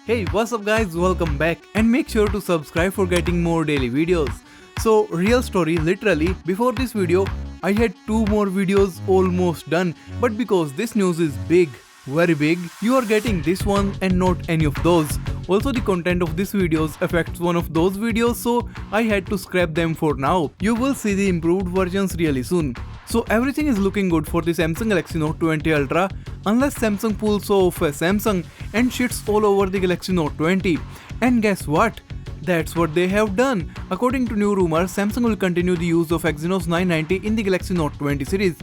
Hey, what's up guys, welcome back and make sure to subscribe for getting more daily videos. So real story, literally before this video I had 2 more videos almost done, but because this news is big, very big, you are getting this one and not any of those. Also the content of this videos affects one of those videos, so I had to scrap them for now. You will see the improved versions really soon. So everything is looking good for the Samsung Galaxy Note 20 Ultra unless Samsung pulls off a Samsung and shits all over the Galaxy Note 20. And guess what? That's what they have done. According to new rumors, Samsung will continue the use of Exynos 990 in the Galaxy Note 20 series.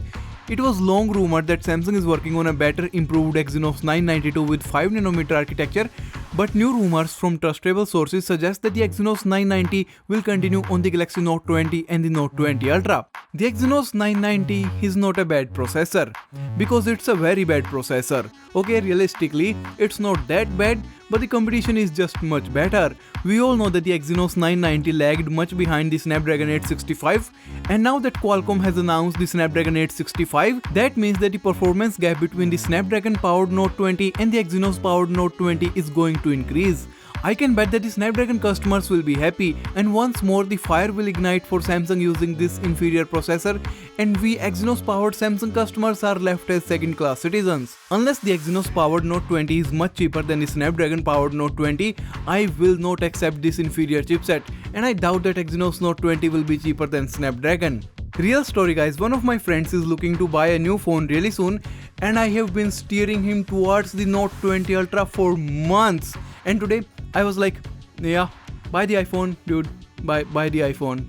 It was long rumored that Samsung is working on a better improved Exynos 992 with 5nm architecture, but new rumors from trustable sources suggest that the Exynos 990 will continue on the Galaxy Note 20 and the Note 20 Ultra. The Exynos 990 is not a bad processor, because it's a very bad processor. Okay, realistically, it's not that bad, but the competition is just much better. We all know that the Exynos 990 lagged much behind the Snapdragon 865, and now that Qualcomm has announced the Snapdragon 865, that means that the performance gap between the Snapdragon powered Note 20 and the Exynos powered Note 20 is going to increase. I can bet that the Snapdragon customers will be happy, and once more the fire will ignite for Samsung using this inferior processor, and we Exynos powered Samsung customers are left as second class citizens. Unless the Exynos powered Note 20 is much cheaper than the Snapdragon powered Note 20, I will not accept this inferior chipset, and I doubt that Exynos Note 20 will be cheaper than Snapdragon. Real story guys, one of my friends is looking to buy a new phone really soon, and I have been steering him towards the Note 20 Ultra for months, and today I was like, yeah, buy the iPhone, dude, buy the iPhone.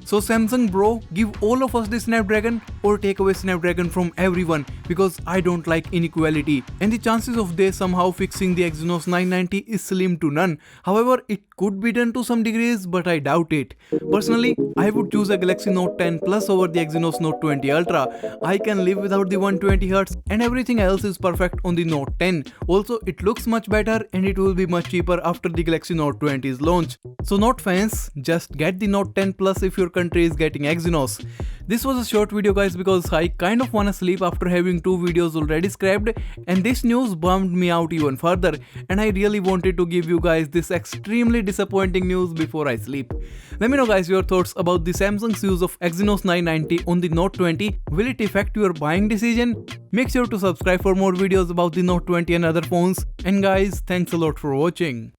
So Samsung bro, give all of us the Snapdragon or take away Snapdragon from everyone, because I don't like inequality, and the chances of they somehow fixing the Exynos 990 is slim to none. However, it could be done to some degrees, but I doubt it. Personally, I would choose a Galaxy Note 10 Plus over the Exynos Note 20 Ultra. I can live without the 120Hz and everything else is perfect on the Note 10. Also, it looks much better and it will be much cheaper after the Galaxy Note 20's launch. So Note fans, just get the Note 10 Plus if your country is getting Exynos. This was a short video guys because I kind of wanna sleep after having 2 videos already scrapped, and this news bummed me out even further, and I really wanted to give you guys this extremely disappointing news before I sleep. Let me know guys your thoughts about the Samsung's use of Exynos 990 on the Note 20. Will it affect your buying decision? Make sure to subscribe for more videos about the Note 20 and other phones, and guys, thanks a lot for watching.